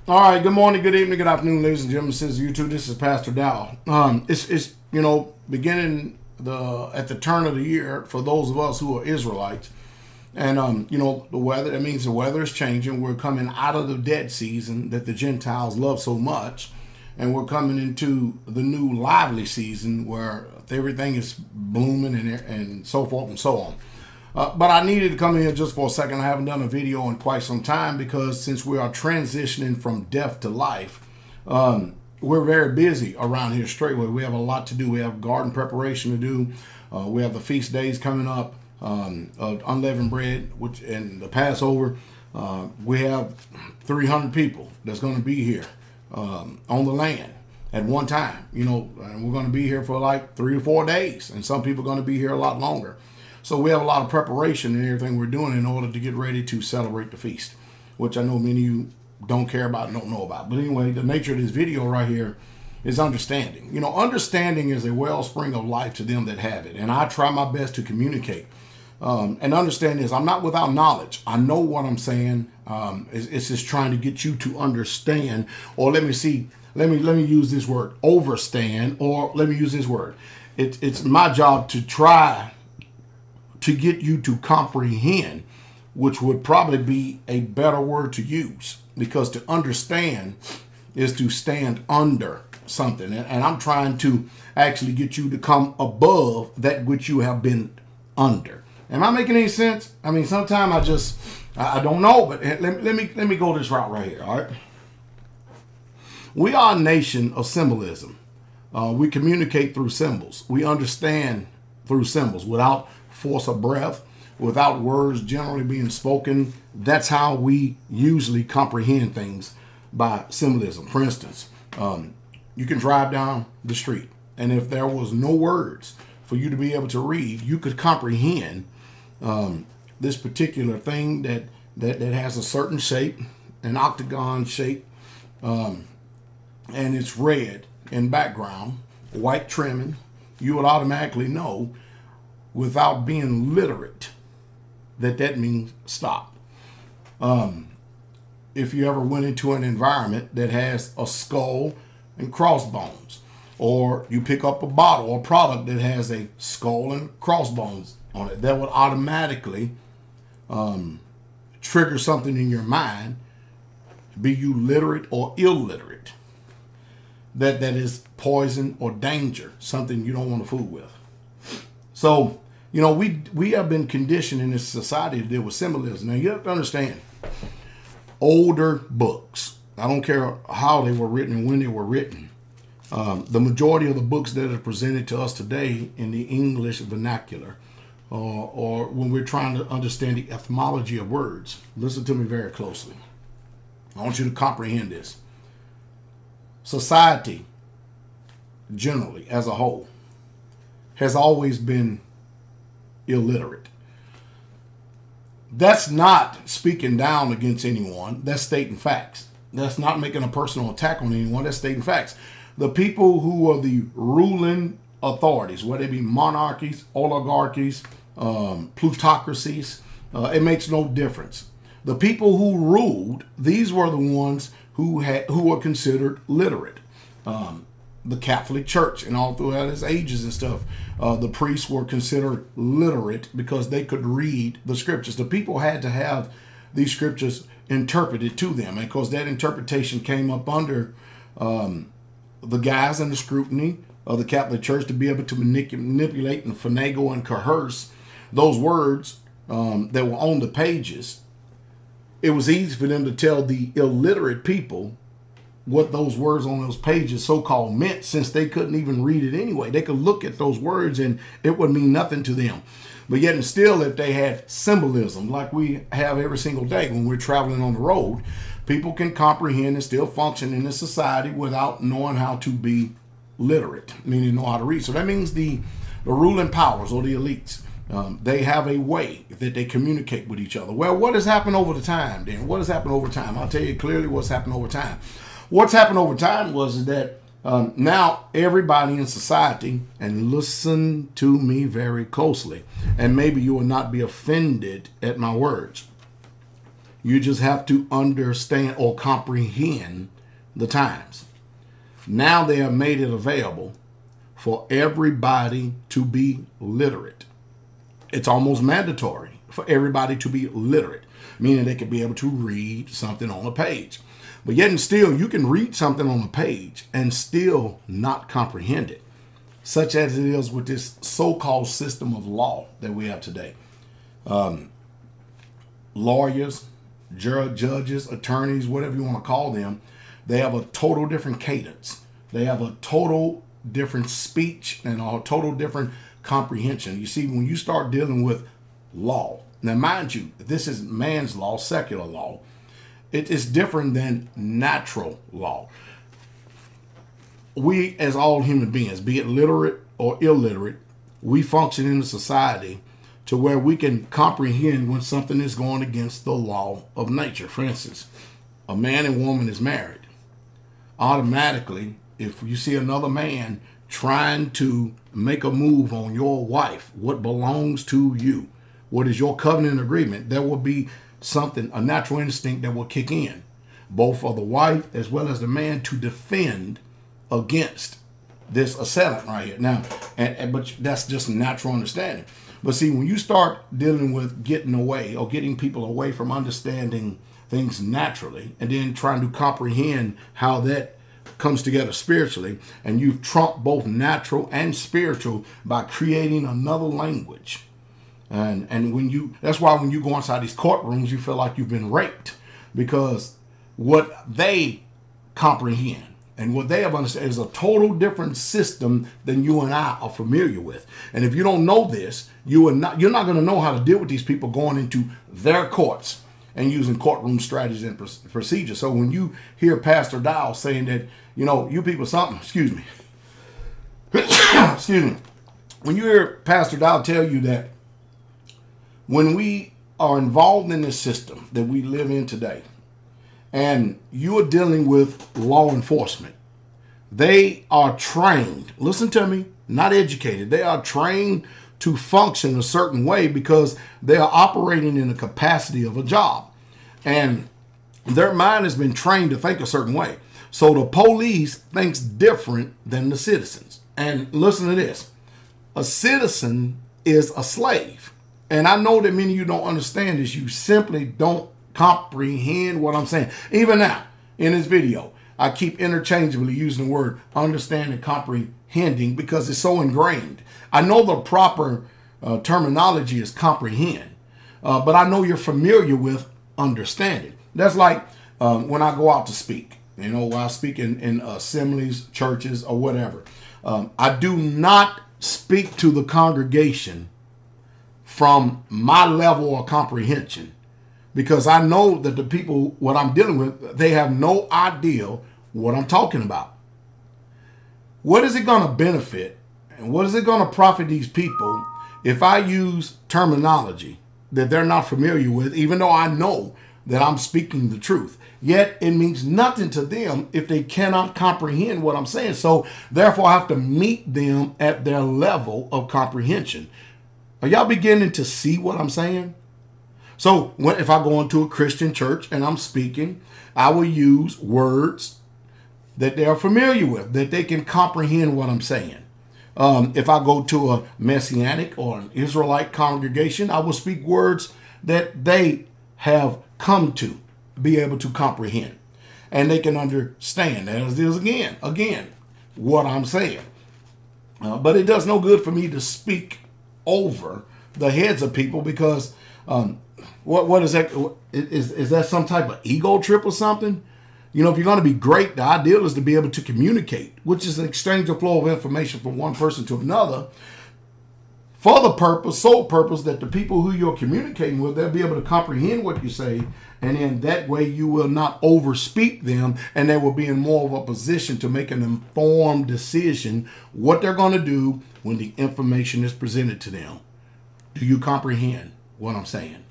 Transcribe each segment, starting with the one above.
All right. Good morning, good evening, good afternoon, ladies and gentlemen. Since YouTube, this is Pastor Dow. It's beginning at the turn of the year for those of us who are Israelites, and the weather. That means the weather is changing. We're coming out of the dead season that the Gentiles love so much, and we're coming into the new lively season where everything is blooming and so forth and so on. But I needed to come in here just for a second. I haven't done a video in quite some time because since we are transitioning from death to life, we're very busy around here straightway. We have a lot to do. We have garden preparation to do. We have the feast days coming up of unleavened bread, and the Passover. We have 300 people that's going to be here on the land at one time. And we're going to be here for like 3 to 4 days, and some people are going to be here a lot longer. So we have a lot of preparation and everything we're doing in order to get ready to celebrate the feast, which I know many of you don't care about and don't know about. But anyway, the nature of this video right here is understanding. Understanding is a wellspring of life to them that have it. And I try my best to communicate. And understand this, I'm not without knowledge. I know what I'm saying. It's just trying to get you to understand, or let me use this word, overstand, or let me use this word. It's my job to try to get you to comprehend, which would probably be a better word to use, because to understand is to stand under something. And I'm trying to actually get you to come above that which you have been under. Am I making any sense? I mean, sometimes I don't know, but let me go this route right here, all right? We are a nation of symbolism. We communicate through symbols. We understand through symbols without force of breath, without words generally being spoken. That's how we usually comprehend things, by symbolism. For instance, you can drive down the street, and if there was no words for you to be able to read, you could comprehend this particular thing that has a certain shape, an octagon shape, and it's red in background, white trimming. You would automatically know, without being literate, that means stop. If you ever went into an environment that has a skull and crossbones, or you pick up a bottle or product that has a skull and crossbones on it, that would automatically trigger something in your mind, be you literate or illiterate, that is poison or danger, something you don't want to fool with. So, we have been conditioned in this society to deal with symbolism. Now, you have to understand, older books, I don't care how they were written and when they were written, the majority of the books that are presented to us today in the English vernacular, or when we're trying to understand the etymology of words, listen to me very closely. I want you to comprehend this. Society, generally, as a whole, has always been illiterate. That's not speaking down against anyone. That's stating facts. That's not making a personal attack on anyone. That's stating facts. The people who are the ruling authorities, whether they be monarchies, oligarchies, plutocracies, it makes no difference. The people who ruled, these were the ones who were considered literate. The Catholic Church and all throughout its ages and stuff, the priests were considered literate because they could read the scriptures. The people had to have these scriptures interpreted to them, and because that interpretation came up under the guise and the scrutiny of the Catholic Church to be able to manipulate and finagle and coerce those words that were on the pages. It was easy for them to tell the illiterate people what those words on those pages so-called meant, since they couldn't even read it anyway. They could look at those words and it would mean nothing to them. But yet and still, if they had symbolism like we have every single day when we're traveling on the road, people can comprehend and still function in this society without knowing how to be literate, meaning know how to read. So that means the ruling powers, or the elites, they have a way that they communicate with each other. Well, what has happened over the time then? What has happened over time? I'll tell you clearly what's happened over time. What's happened over time was that now everybody in society, and listen to me very closely, and maybe you will not be offended at my words. You just have to understand or comprehend the times. Now they have made it available for everybody to be literate. It's almost mandatory for everybody to be literate, meaning they could be able to read something on a page. But yet and still, you can read something on a page and still not comprehend it, such as it is with this so-called system of law that we have today. Lawyers, judges, attorneys, whatever you want to call them, they have a total different cadence. They have a total different speech and a total different comprehension. You see, when you start dealing with law, now mind you, this is man's law, secular law. It is different than natural law. We, as all human beings, be it literate or illiterate, we function in a society to where we can comprehend when something is going against the law of nature. For instance, a man and woman is married. Automatically, if you see another man trying to make a move on your wife, what belongs to you, what is your covenant agreement, there will be something, a natural instinct that will kick in, both for the wife as well as the man, to defend against this assailant right here. Now, but that's just a natural understanding. But see, when you start dealing with getting away or getting people away from understanding things naturally and then trying to comprehend how that comes together spiritually, and you've trumped both natural and spiritual by creating another language. And when you, that's why when you go inside these courtrooms, you feel like you've been raped, because what they comprehend and what they have understood is a total different system than you and I are familiar with. And if you don't know this, you're not going to know how to deal with these people going into their courts and using courtroom strategies and procedures. So when you hear Pastor Dow saying that, you know, you people something, excuse me, excuse me. When you hear Pastor Dow tell you that when we are involved in this system that we live in today, and you are dealing with law enforcement, they are trained, listen to me, not educated. They are trained to function a certain way because they are operating in the capacity of a job. And their mind has been trained to think a certain way. So the police thinks different than the citizens. And listen to this. A citizen is a slave. And I know that many of you don't understand this. You simply don't comprehend what I'm saying. Even now, in this video, I keep interchangeably using the word understand and comprehending because it's so ingrained. I know the proper terminology is comprehend, but I know you're familiar with understanding. That's like when I go out to speak, you know, while I speak in assemblies, churches, or whatever. I do not speak to the congregation from my level of comprehension, because I know that the people, what I'm dealing with, they have no idea what I'm talking about. What is it going to benefit and what is it going to profit these people if I use terminology that they're not familiar with, even though I know that I'm speaking the truth? Yet it means nothing to them if they cannot comprehend what I'm saying. So therefore I have to meet them at their level of comprehension. Are y'all beginning to see what I'm saying? So if I go into a Christian church and I'm speaking, I will use words that they are familiar with, that they can comprehend what I'm saying. If I go to a Messianic or an Israelite congregation, I will speak words that they have come to be able to comprehend. And they can understand, as is again, what I'm saying. But it does no good for me to speak over the heads of people, because what is that? Is that some type of ego trip or something? You know, if you're going to be great, the ideal is to be able to communicate, which is an exchange of flow of information from one person to another, for the purpose, sole purpose, that the people who you're communicating with, they'll be able to comprehend what you say, and in that way you will not overspeak them, and they will be in more of a position to make an informed decision what they're going to do when the information is presented to them. Do you comprehend what I'm saying?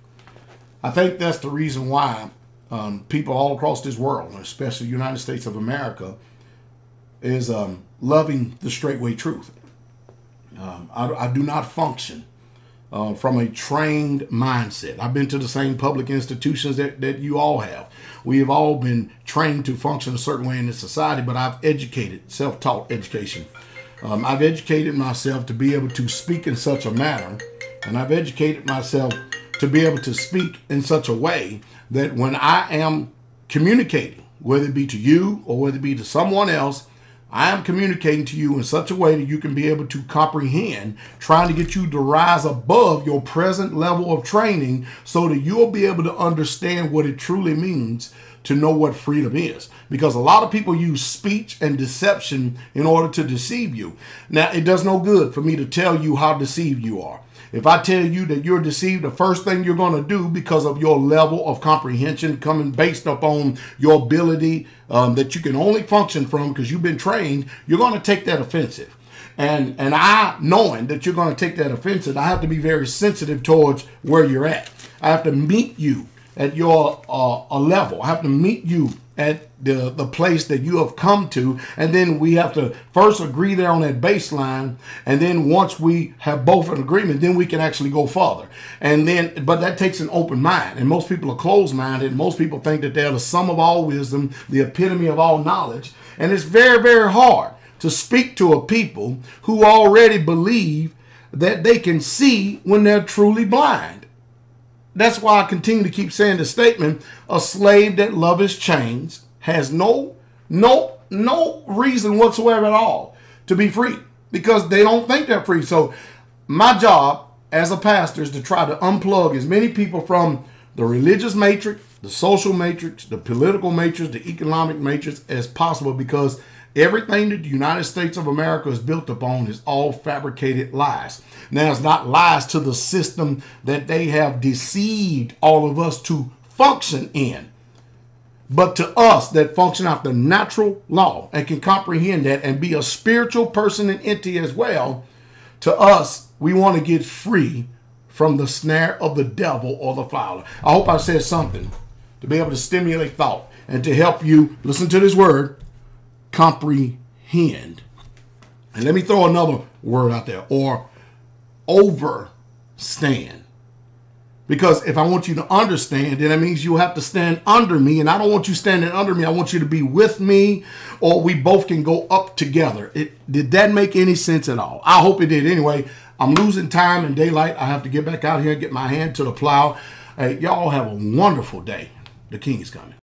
I think that's the reason why people all across this world, especially the United States of America, is loving the straightway truth. I do not function from a trained mindset. I've been to the same public institutions that you all have. We have all been trained to function a certain way in this society, but I've educated, self-taught education. I've educated myself to be able to speak in such a manner, and I've educated myself to be able to speak in such a way that when I am communicating, whether it be to you or whether it be to someone else, I am communicating to you in such a way that you can be able to comprehend, trying to get you to rise above your present level of training so that you'll be able to understand what it truly means to know what freedom is. Because a lot of people use speech and deception in order to deceive you. Now, it does no good for me to tell you how deceived you are. If I tell you that you're deceived, the first thing you're going to do, because of your level of comprehension coming based upon your ability that you can only function from because you've been trained, you're going to take that offensive. And I, knowing that you're going to take that offensive, I have to be very sensitive towards where you're at. I have to meet you at your level. I have to meet you at the place that you have come to, and then we have to first agree there on that baseline, and then once we have both an agreement, then we can actually go further. And then, but that takes an open mind, and most people are closed-minded. Most people think that they're the sum of all wisdom, the epitome of all knowledge, and it's very, very hard to speak to a people who already believe that they can see when they're truly blind. That's why I continue to keep saying the statement, a slave that loves his chains has no reason whatsoever at all to be free, because they don't think they're free. So my job as a pastor is to try to unplug as many people from the religious matrix, the social matrix, the political matrix, the economic matrix as possible, because everything that the United States of America is built upon is all fabricated lies. Now, it's not lies to the system that they have deceived all of us to function in, but to us that function after natural law and can comprehend that and be a spiritual person and entity as well. To us, we want to get free from the snare of the devil or the fowler. I hope I said something to be able to stimulate thought and to help you listen to this word, comprehend. And let me throw another word out there, or overstand. Because if I want you to understand, then that means you have to stand under me, and I don't want you standing under me. I want you to be with me, or we both can go up together. Did that make any sense at all? I hope it did. Anyway, I'm losing time and daylight. I have to get back out here and get my hand to the plow. Hey, y'all have a wonderful day. The King is coming.